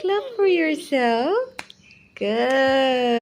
Clap for yourself. Good.